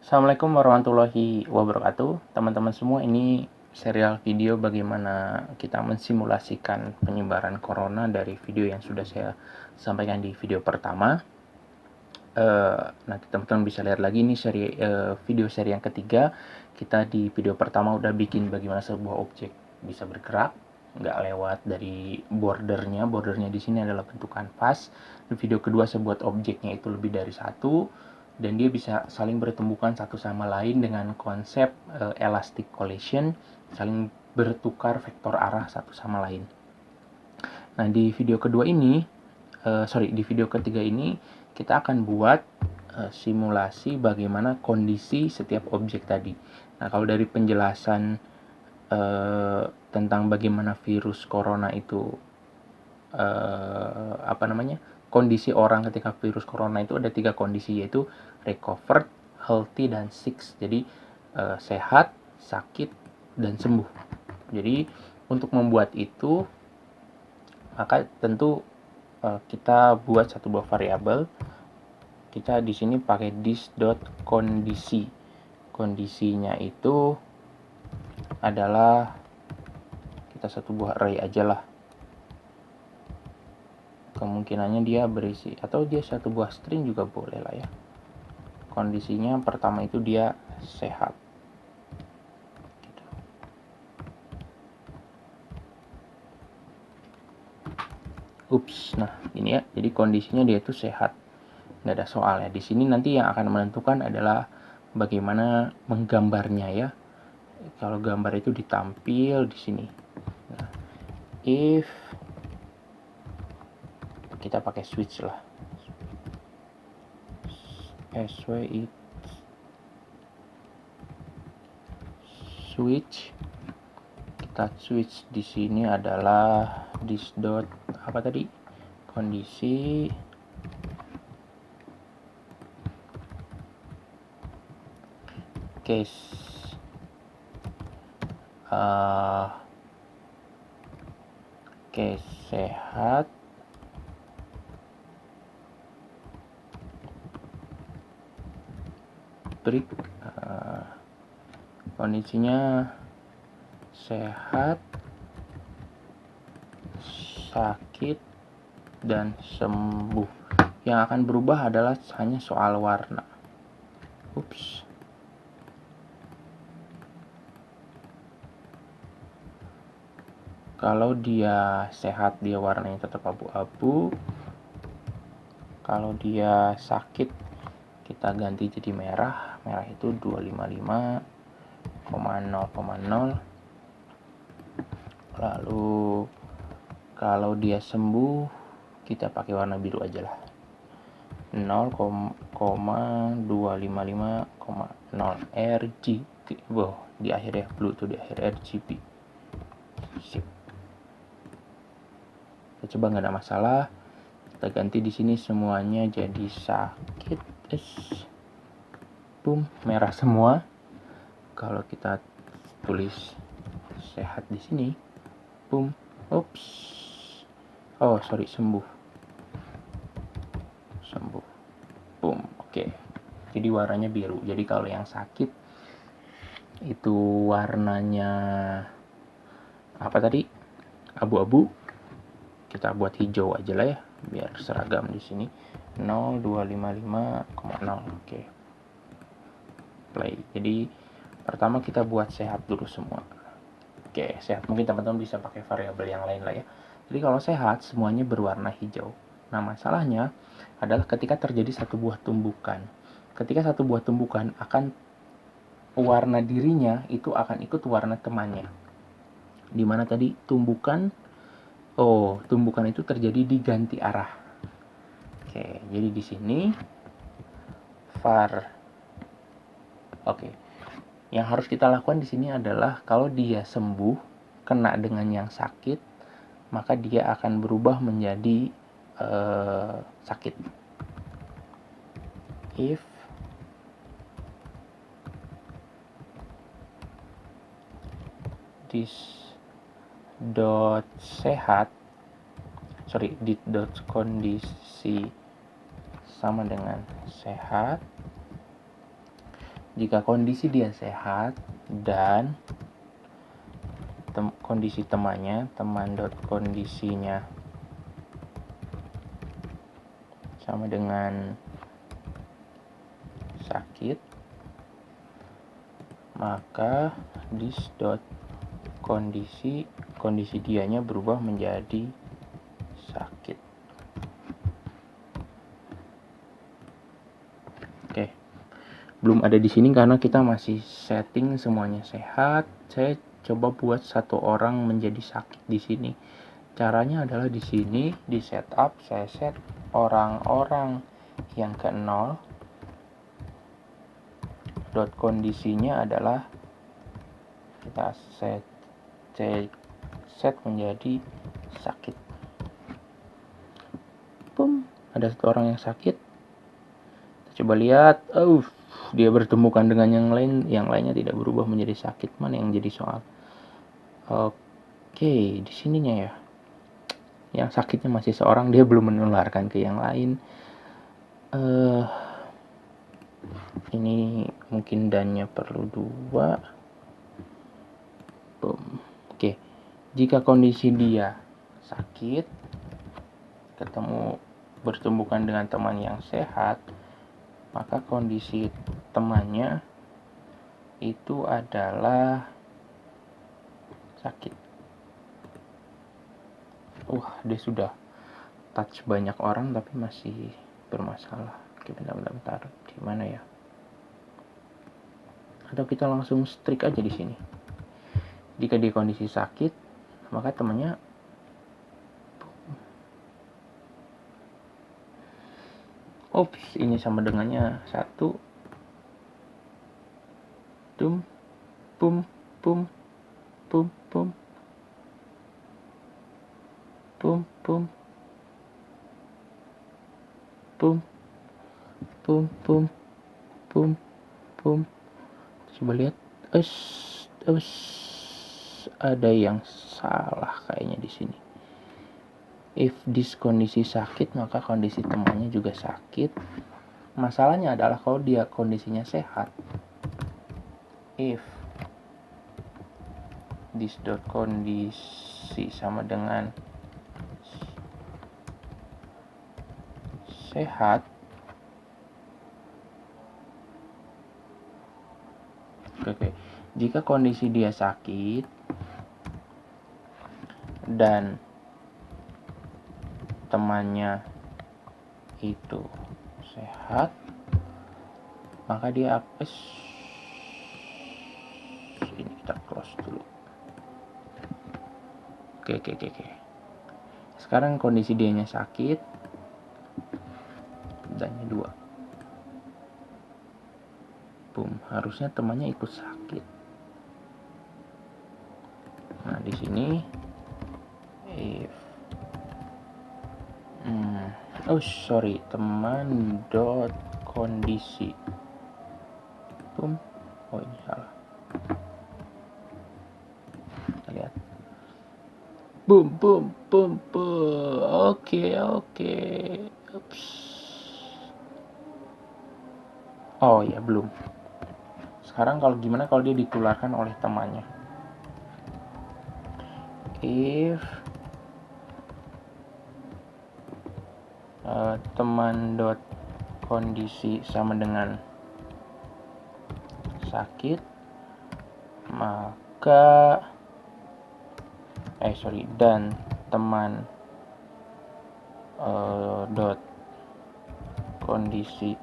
Assalamualaikum warahmatullahi wabarakatuh. Teman-teman semua, ini serial video bagaimana kita mensimulasikan penyebaran corona dari video yang sudah saya sampaikan di video pertama. Nanti teman-teman bisa lihat lagi ini video seri yang ketiga. Kita di video pertama udah bikin bagaimana sebuah objek bisa bergerak, nggak lewat dari bordernya di sini adalah bentuk kanvas. Di video kedua saya buat objeknya itu lebih dari satu, dan dia bisa saling bertumbukan satu sama lain dengan konsep elastic collision, saling bertukar vektor arah satu sama lain. Nah, di video ketiga ini kita akan buat simulasi bagaimana kondisi setiap objek tadi. Nah, kalau dari penjelasan tentang bagaimana virus corona itu kondisi orang ketika virus corona itu ada 3 kondisi, yaitu recovered, healthy, dan sick. Jadi sehat, sakit, dan sembuh. Jadi untuk membuat itu maka tentu kita buat satu buah variabel. Kita di sini pakai this.kondisi. Kondisinya itu adalah kita satu buah array aja lah. Kemungkinannya dia berisi, atau dia satu buah string juga boleh lah ya. Kondisinya pertama itu dia sehat. Nah ini ya, jadi kondisinya dia itu sehat, nggak ada soal ya. Di sini nanti yang akan menentukan adalah bagaimana menggambarnya ya. Kalau gambar itu ditampil di sini. Nah, if kita pakai switch lah, switch, kita switch di sini adalah this dot apa tadi, kondisi case sehat, break, kondisinya sehat, sakit, dan sembuh. Yang akan berubah adalah hanya soal warna. Kalau dia sehat, dia warnanya tetap abu-abu. Kalau dia sakit, kita ganti jadi merah. Merah itu 255,0,0. Lalu kalau dia sembuh, kita pakai warna biru aja lah, 0,255,0 RGB. Di akhir ya, blue tuh di akhir, RGB. Sip. Kita coba, nggak ada masalah. Kita ganti di sini semuanya jadi sakit. Boom, merah semua. Kalau kita tulis sehat di sini, boom, sembuh, boom. Oke. Jadi warnanya biru. Jadi kalau yang sakit itu warnanya apa tadi? Abu-abu. Kita buat hijau aja lah ya, biar seragam di sini. 0,255,0. Oke. Play. Jadi pertama kita buat sehat dulu semua. Oke, sehat. Mungkin teman-teman bisa pakai variabel yang lain lah ya. Jadi kalau sehat semuanya berwarna hijau. Nah, masalahnya adalah ketika terjadi satu buah tumbukan. Ketika satu buah tumbukan akan warna dirinya itu akan ikut warna temannya. Dimana tadi tumbukan itu terjadi di ganti arah. Oke, jadi di sini yang harus kita lakukan di sini adalah kalau dia sembuh kena dengan yang sakit, maka dia akan berubah menjadi sakit. If this dot kondisi sama dengan sehat, Jika kondisi dia sehat dan kondisi temannya, teman.kondisinya sama dengan sakit, maka kondisi dianya berubah menjadi sakit. Oke. Belum ada di sini karena kita masih setting semuanya sehat. Saya coba buat satu orang menjadi sakit di sini. Caranya adalah di sini di setup saya set orang-orang yang ke 0. Kondisinya adalah kita set menjadi sakit. Ada satu orang yang sakit. Kita coba lihat. Dia bertemukan dengan yang lainnya tidak berubah menjadi sakit. Mana yang jadi soal? Oke, di sininya ya. Yang sakitnya masih seorang, dia belum menularkan ke yang lain. Ini mungkin dannya perlu 2. Oke. Jika kondisi dia sakit, bertemukan dengan teman yang sehat, maka kondisi temannya itu adalah sakit. Dia sudah touch banyak orang tapi masih bermasalah. Oke, bentar. Di mana ya? Atau kita langsung strik aja di sini. Jika dia kondisi sakit, maka temannya ini sama dengannya 1. Coba lihat. Ada yang salah kayaknya di sini. If this kondisi sakit, maka kondisi temannya juga sakit. Masalahnya adalah kalau dia kondisinya sehat. If this kondisi sama dengan sehat, oke. Jika kondisi dia sakit dan temannya itu sehat, maka dia ini kita close dulu. Oke. Sekarang kondisi dianya sakit, dannya 2. Harusnya temannya ikut sakit. Nah, di sini teman kondisi. Ini salah. Kita lihat. Oke. Belum. Sekarang gimana kalau dia ditularkan oleh temannya? If teman.kondisi sama dengan sakit, maka dan teman kondisi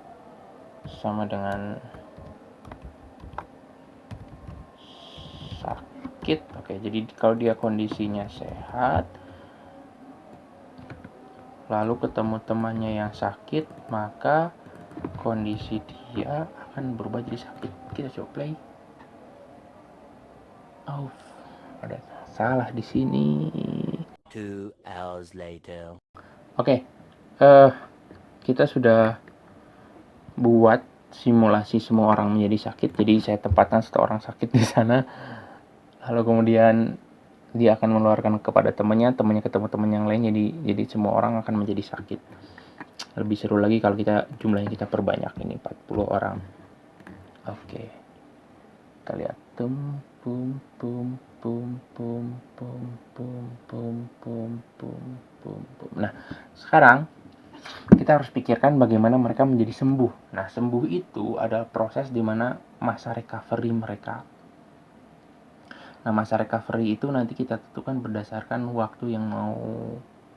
sama dengan sakit. Oke, jadi kalau dia kondisinya sehat lalu ketemu temannya yang sakit, maka kondisi dia akan berubah jadi sakit. Kita coba play. Ada salah di sini. 2 hours later. Oke. Kita sudah buat simulasi semua orang menjadi sakit. Jadi saya tempatkan satu orang sakit di sana. Lalu kemudian dia akan mengeluarkan kepada temannya ketemu teman yang lain, jadi semua orang akan menjadi sakit. Lebih seru lagi kalau jumlahnya kita perbanyak, ini 40 orang. Oke, kita lihat tum pum pum pum pum pum pum pum pum pum pum pum. Nah, sekarang kita harus pikirkan bagaimana mereka menjadi sembuh. Nah, sembuh itu adalah proses di mana masa recovery mereka. Nah, masa recovery itu nanti kita tentukan berdasarkan waktu yang mau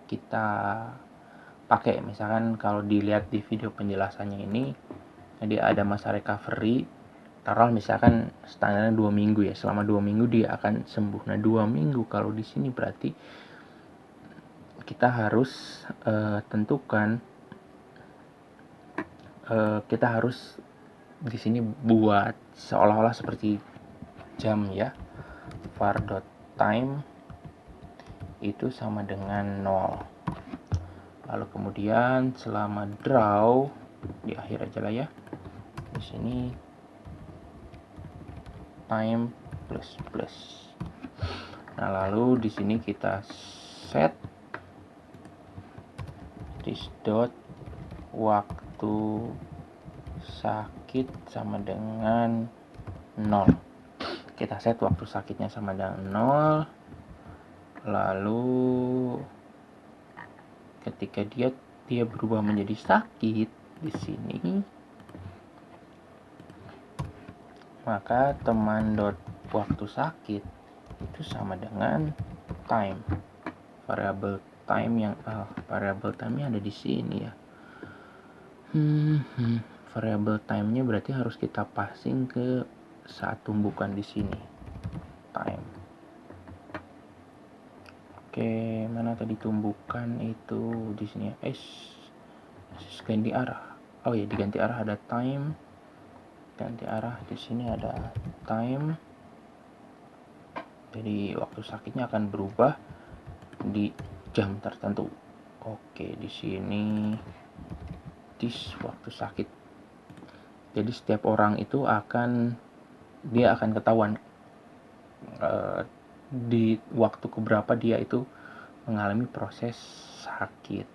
kita pakai. Misalkan kalau dilihat di video penjelasannya ini, jadi ada masa recovery, taruh misalkan standarnya 2 minggu ya, selama 2 minggu dia akan sembuh. Nah, 2 minggu kalau di sini berarti kita harus tentukan, kita harus di sini buat seolah-olah seperti jam ya, var.time itu sama dengan 0. Lalu kemudian selama draw di akhir aja lah ya, di sini time plus plus. Nah, lalu di sini kita set this dot waktu sakit sama dengan 0. Kita set waktu sakitnya sama dengan 0. Lalu ketika dia berubah menjadi sakit di sini, maka teman dot waktu sakit itu sama dengan time. Variable time-nya ada di sini ya. Variable time-nya berarti harus kita passing ke saat tumbukan di sini. Time. Oke, mana tadi tumbukan itu di sini ya. Ganti arah. Oh ya, diganti arah ada time. Ganti arah di sini ada time. Jadi waktu sakitnya akan berubah di jam tertentu. Oke, di sini this waktu sakit. Jadi setiap orang itu dia akan ketahuan di waktu keberapa dia itu mengalami proses sakit.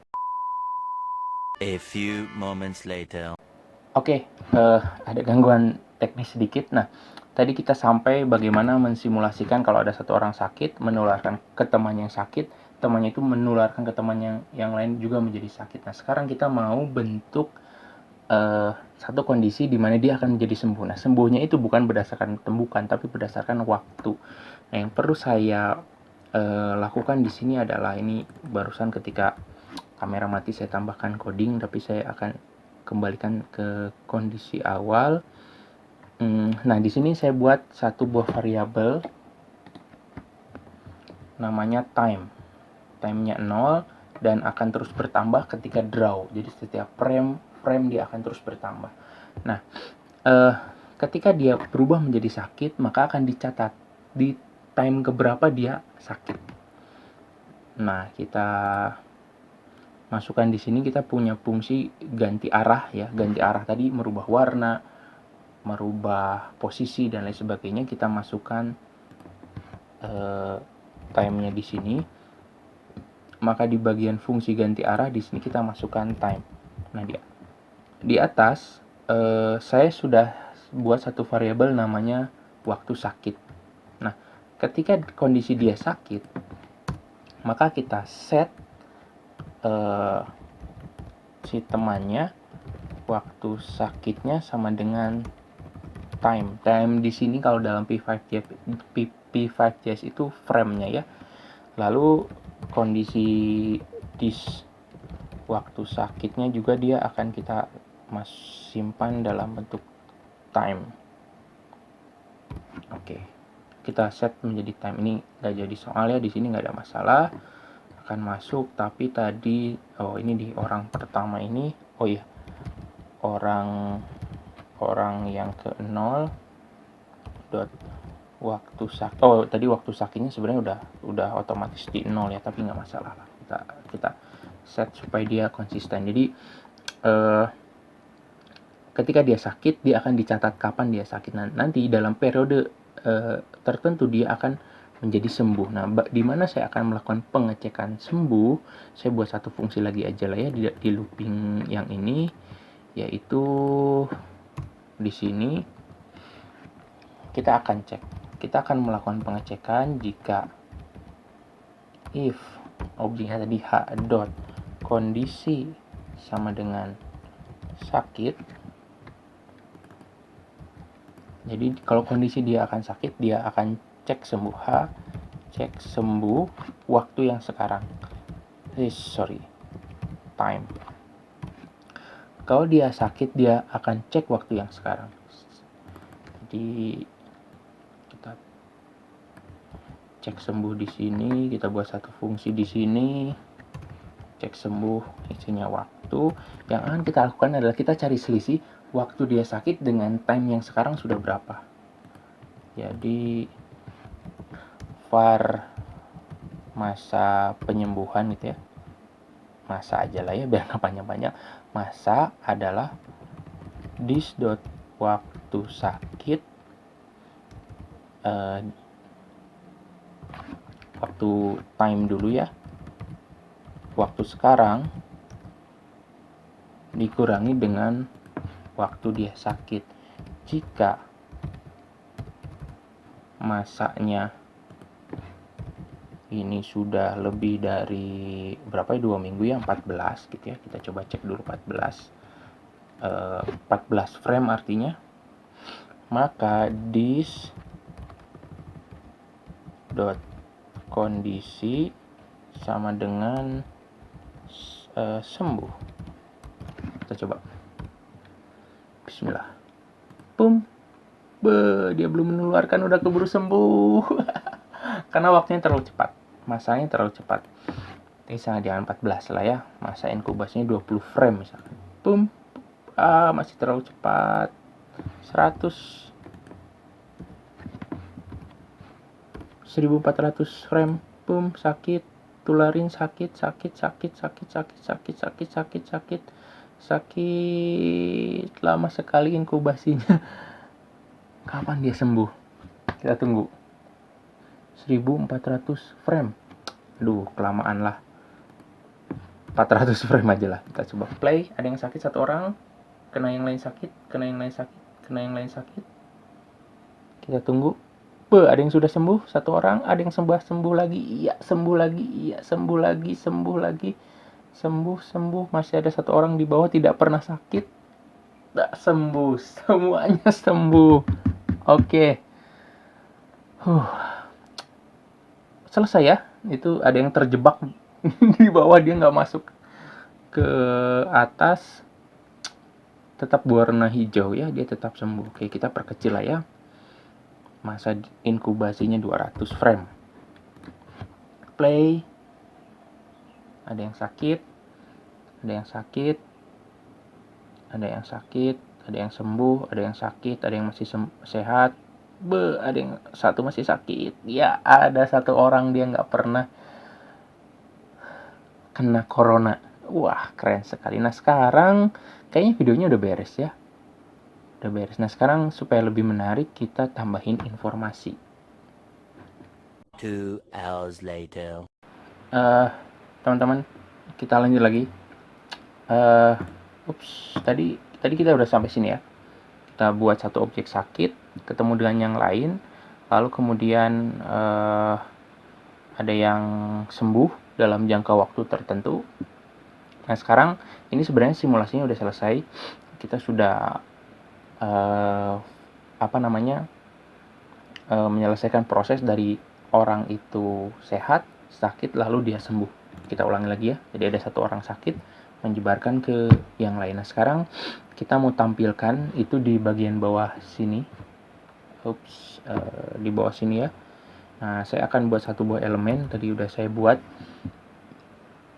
A few moments later. Oke, ada gangguan teknis sedikit. Nah, tadi kita sampai bagaimana mensimulasikan kalau ada satu orang sakit, menularkan ke temannya yang sakit, temannya itu menularkan ke teman yang lain juga menjadi sakit. Nah, sekarang kita mau bentuk satu kondisi di mana dia akan menjadi sembuh. Nah, sembuhnya itu bukan berdasarkan temukan, tapi berdasarkan waktu. Nah, yang perlu saya lakukan di sini adalah, ini barusan ketika kamera mati saya tambahkan coding, tapi saya akan kembalikan ke kondisi awal. Nah, di sini saya buat satu buah variabel namanya time. Time-nya 0 dan akan terus bertambah ketika draw. Jadi setiap frame dia akan terus bertambah. Nah, ketika dia berubah menjadi sakit, maka akan dicatat di time keberapa dia sakit. Nah, kita masukkan di sini, kita punya fungsi ganti arah ya. Ganti arah tadi merubah warna, merubah posisi dan lain sebagainya. Kita masukkan time-nya di sini. Maka di bagian fungsi ganti arah di sini kita masukkan time. Nah, di atas saya sudah buat satu variabel namanya waktu sakit. Nah, ketika kondisi dia sakit, maka kita set si temannya waktu sakitnya sama dengan time. Time di sini kalau dalam P5.js itu frame-nya ya. Lalu kondisi this waktu sakitnya juga dia akan kita simpan dalam bentuk time. Oke, kita set menjadi time. Ini nggak jadi soalnya di sini nggak ada masalah, akan masuk. Tapi tadi ini di orang pertama ini, orang yang ke 0 dot waktu sakit. Tadi waktu sakitnya sebenarnya udah otomatis di 0 ya, tapi nggak masalah lah. Kita set supaya dia konsisten. Jadi ketika dia sakit, dia akan dicatat kapan dia sakit. Nanti dalam periode tertentu dia akan menjadi sembuh. Nah, di mana saya akan melakukan pengecekan sembuh, saya buat satu fungsi lagi aja lah ya di looping yang ini, yaitu di sini kita akan melakukan pengecekan jika if objeknya tadi H dot kondisi sama dengan sakit. Jadi kalau kondisi dia akan sakit, dia akan cek sembuh H, cek sembuh waktu yang sekarang. Time. Kalau dia sakit, dia akan cek waktu yang sekarang. Jadi kita cek sembuh di sini, kita buat satu fungsi di sini, cek sembuh isinya waktu. Yang akan kita lakukan adalah kita cari selisih waktu dia sakit dengan time yang sekarang sudah berapa. Jadi var masa penyembuhan gitu ya, masa aja lah ya biar nggak panjang-panjang. Masa adalah this dot waktu sakit, waktu time dulu ya, waktu sekarang dikurangi dengan waktu dia sakit. Jika masanya ini sudah lebih dari berapa ya, 2 minggu ya, 14 gitu ya, kita coba cek dulu 14 frame artinya, maka this dot kondisi sama dengan sembuh. Kita coba, bismillah, dia belum menularkan udah keburu sembuh. Karena waktunya terlalu cepat, masanya terlalu cepat. Ini jangan 14 lah ya, masa inkubasinya 20 frame misalkan. Masih terlalu cepat. 100 1400 frame, sakit, tularin, sakit, lama sekali inkubasinya. Kapan dia sembuh? Kita tunggu. 1400 frame. Aduh, kelamaan lah. 400 frame aja lah. Kita coba play. Ada yang sakit satu orang, kena yang lain sakit, kena yang lain sakit. Kita tunggu. Ada yang sudah sembuh satu orang, ada yang sembuh lagi. Iya, sembuh lagi. Sembuh. Masih ada satu orang di bawah tidak pernah sakit. Tak sembuh. Semuanya sembuh. Oke. Selesai ya. Itu ada yang terjebak di bawah, dia nggak masuk ke atas, tetap warna hijau ya, dia tetap sembuh. Oke, kita perkecil lah ya. Masa inkubasinya 200 frame. Play. Ada yang sakit, ada yang sembuh, ada yang sakit, ada yang masih sehat. Ada yang satu masih sakit. Ya, ada satu orang dia nggak pernah kena corona. Wah, keren sekali. Nah, sekarang kayaknya videonya udah beres ya. Nah, sekarang supaya lebih menarik, kita tambahin informasi. 2 hours later. Teman-teman, kita lanjut lagi. Tadi kita udah sampai sini ya. Kita buat satu objek sakit, ketemu dengan yang lain, lalu kemudian ada yang sembuh dalam jangka waktu tertentu. Nah, sekarang ini sebenarnya simulasinya udah selesai. Kita sudah menyelesaikan proses dari orang itu sehat, sakit, lalu dia sembuh. Kita ulangi lagi ya. Jadi ada satu orang sakit, menyebarkan ke yang lain. Nah, sekarang kita mau tampilkan itu di bagian bawah sini. Di bawah sini ya. Nah, saya akan buat satu buah elemen. Tadi udah saya buat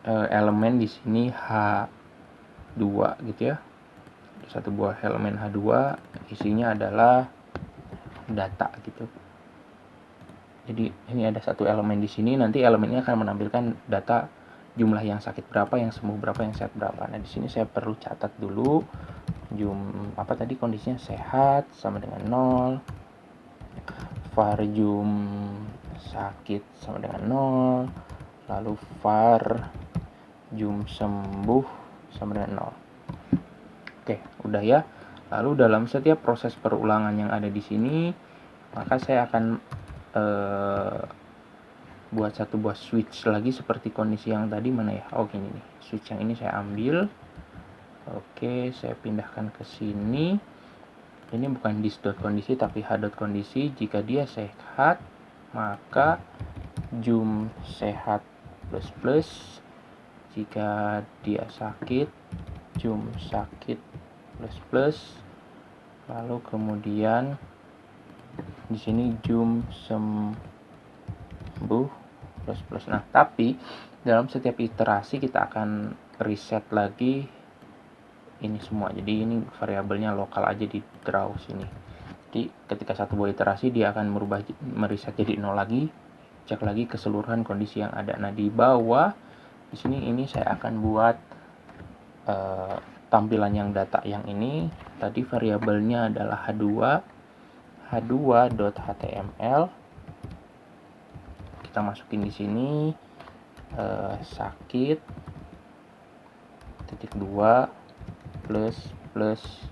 elemen di sini H2 gitu ya. Satu buah elemen H2, isinya adalah data gitu. Jadi ini ada satu elemen di sini, nanti elemen ini akan menampilkan data jumlah yang sakit berapa, yang sembuh berapa, yang sehat berapa. Nah, di sini saya perlu catat dulu kondisinya sehat sama dengan 0, var sakit sama dengan 0, lalu var sembuh sama dengan 0. Oke, udah ya. Lalu dalam setiap proses perulangan yang ada di sini, maka saya akan buat satu buah switch lagi seperti kondisi yang tadi. Mana ya? Oh gini nih, switch yang ini saya ambil. Oke, saya pindahkan ke sini. Ini bukan dis.kondisi tapi h.kondisi. Jika dia sehat, maka zoom sehat plus plus. Jika dia sakit, zoom sakit plus plus. Lalu kemudian di sini zoom sembuh plus plus. Nah, tapi dalam setiap iterasi kita akan reset lagi ini semua. Jadi ini variabelnya lokal aja di draw sini. Jadi ketika satu buah iterasi dia akan mereset jadi 0 lagi. Cek lagi keseluruhan kondisi yang ada. Nah, di bawah di sini ini saya akan buat tampilan yang data yang ini. Tadi variabelnya adalah h2.html. Kita masukin di sini sakit titik 2 plus plus.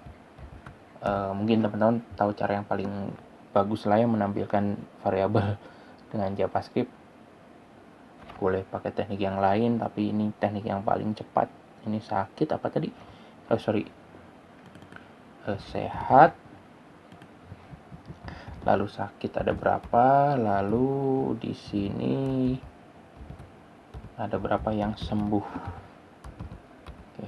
Mungkin teman-teman tahu cara yang paling bagus lah ya menampilkan variabel dengan JavaScript. Boleh pakai teknik yang lain, tapi ini teknik yang paling cepat. Ini sakit apa tadi? Sehat. Lalu sakit ada berapa? Lalu di sini ada berapa yang sembuh? Oke.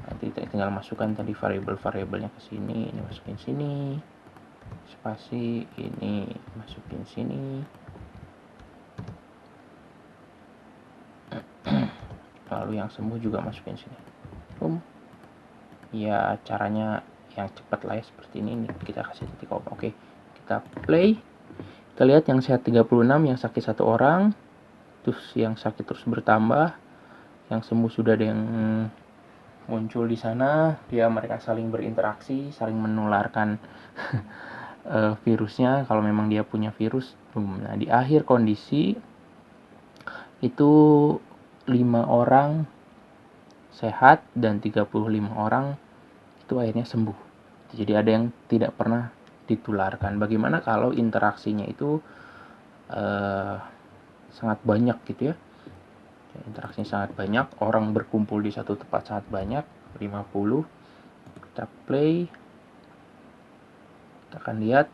Nanti tinggal masukkan tadi variabel-variabelnya ke sini. Ini masukin sini. Spasi ini masukin sini. Lalu yang sembuh juga masukin sini. Ya caranya yang cepat lah ya seperti ini. Kita kasih titik open. Oke, kita play. Kita lihat yang sehat 36, yang sakit 1 orang, terus yang sakit terus bertambah, yang sembuh sudah ada yang muncul di sana. Mereka saling berinteraksi, saling menularkan virusnya kalau memang dia punya virus. Nah, di akhir kondisi itu 5 orang sehat dan 35 orang itu akhirnya sembuh. Jadi ada yang tidak pernah ditularkan. Bagaimana kalau interaksinya itu sangat banyak gitu ya. Interaksinya sangat banyak, orang berkumpul di satu tempat sangat banyak, 50. Kita play. Kita akan lihat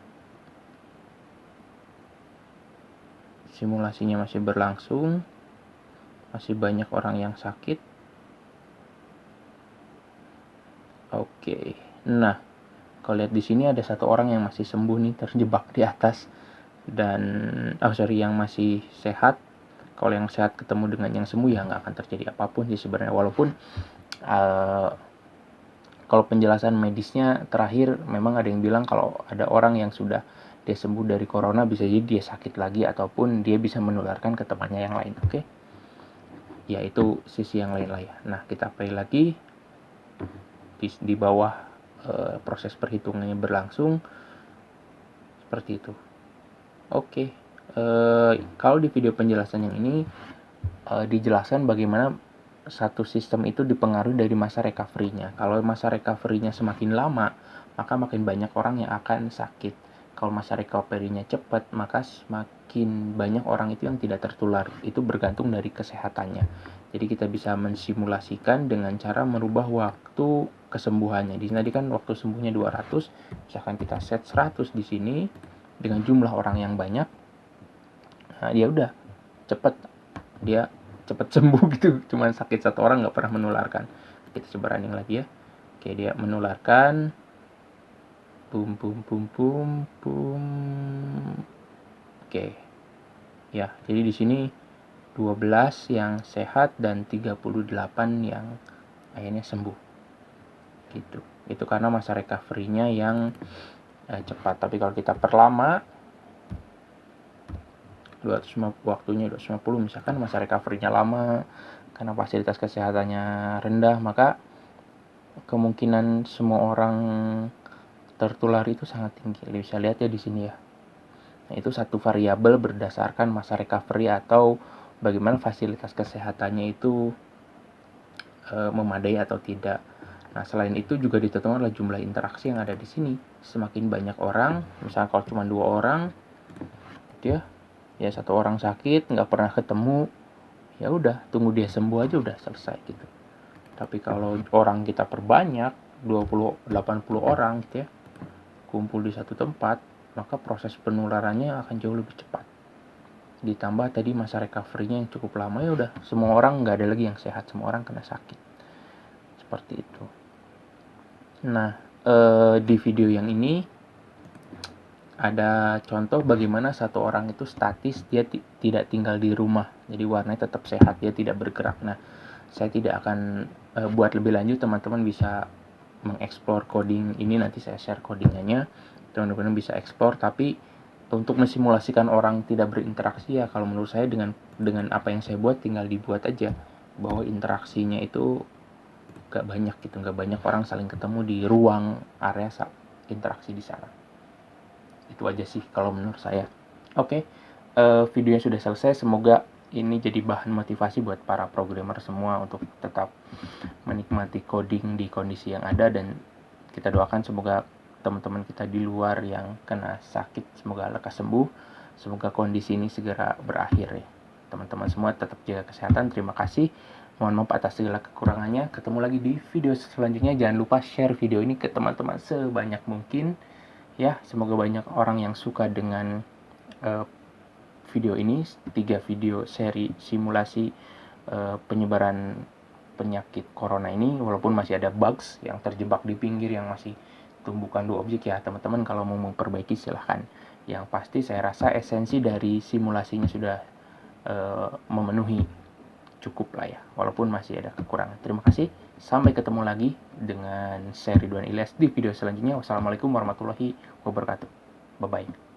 simulasinya masih berlangsung. Masih banyak orang yang sakit. Oke. Nah, kalau lihat di sini ada 1 orang yang masih sembuh nih, terjebak di atas, dan yang masih sehat. Kalau yang sehat ketemu dengan yang sembuh ya nggak akan terjadi apapun sih sebenarnya. Walaupun kalau penjelasan medisnya terakhir memang ada yang bilang kalau ada orang yang sudah dia sembuh dari corona bisa jadi dia sakit lagi ataupun dia bisa menularkan ke temannya yang lain. Oke. Ya itu sisi yang lain lah ya. Nah, kita play lagi. Di bawah proses perhitungannya berlangsung seperti itu. Oke. Kalau di video penjelasan yang ini dijelaskan bagaimana satu sistem itu dipengaruhi dari masa recovery-nya. Kalau masa recovery-nya semakin lama, maka makin banyak orang yang akan sakit. Kalau masa recovery-nya cepat, maka semakin banyak orang itu yang tidak tertular. Itu bergantung dari kesehatannya. Jadi kita bisa mensimulasikan dengan cara merubah waktu kesembuhannya. Di sini kan waktu sembuhnya 200, misalkan kita set 100 di sini dengan jumlah orang yang banyak. Nah, dia udah dia cepat sembuh gitu. Cuman sakit 1 orang nggak pernah menularkan. Kita coba running lagi ya. Oke, dia menularkan. Boom. Oke. Ya, jadi di sini 12 yang sehat dan 38 yang akhirnya sembuh. Gitu. Itu karena masa recovery-nya yang cepat. Tapi kalau kita perlama 250, waktunya 250, misalkan masa recovery-nya lama karena fasilitas kesehatannya rendah, maka kemungkinan semua orang tertular itu sangat tinggi. Bisa lihat ya di sini ya. Nah, itu satu variabel berdasarkan masa recovery atau bagaimana fasilitas kesehatannya itu memadai atau tidak. Nah, selain itu juga ditentukan oleh jumlah interaksi yang ada di sini. Semakin banyak orang, misalnya kalau cuma 2 orang, ya satu orang sakit, nggak pernah ketemu, ya udah tunggu dia sembuh aja udah selesai gitu. Tapi kalau orang kita perbanyak, 80 orang gitu ya, kumpul di satu tempat, maka proses penularannya akan jauh lebih cepat. Ditambah tadi masa recovery-nya yang cukup lama, ya udah semua orang nggak ada lagi yang sehat, semua orang kena sakit. Seperti itu. Nah, di video yang ini ada contoh bagaimana satu orang itu statis, dia tidak tinggal di rumah, jadi warnanya tetap sehat, dia tidak bergerak. Nah, saya tidak akan buat lebih lanjut, teman-teman bisa mengeksplor coding ini, nanti saya share codingannya, teman-teman bisa eksplor. Tapi untuk mensimulasikan orang tidak berinteraksi, ya kalau menurut saya dengan apa yang saya buat tinggal dibuat aja bahwa interaksinya itu gak banyak gitu, gak banyak orang saling ketemu di ruang area interaksi di sana. Itu aja sih kalau menurut saya. Oke, videonya sudah selesai. Semoga ini jadi bahan motivasi buat para programmer semua untuk tetap menikmati coding di kondisi yang ada, dan kita doakan semoga teman-teman kita di luar yang kena sakit semoga lekas sembuh, semoga kondisi ini segera berakhir ya. Teman-teman semua tetap jaga kesehatan. Terima kasih. Mohon maaf atas segala kekurangannya. Ketemu lagi di video selanjutnya. Jangan lupa share video ini ke teman-teman sebanyak mungkin ya. Semoga banyak orang yang suka dengan video ini. 3 video seri simulasi penyebaran penyakit corona ini, walaupun masih ada bugs yang terjebak di pinggir yang masih tumbukan 2 objek ya teman-teman. Kalau mau memperbaiki silahkan. Yang pasti saya rasa esensi dari simulasinya sudah memenuhi, cukup lah ya, walaupun masih ada kekurangan. Terima kasih, sampai ketemu lagi dengan saya Ridwan Ilyas di video selanjutnya. Wassalamualaikum warahmatullahi wabarakatuh. Bye bye.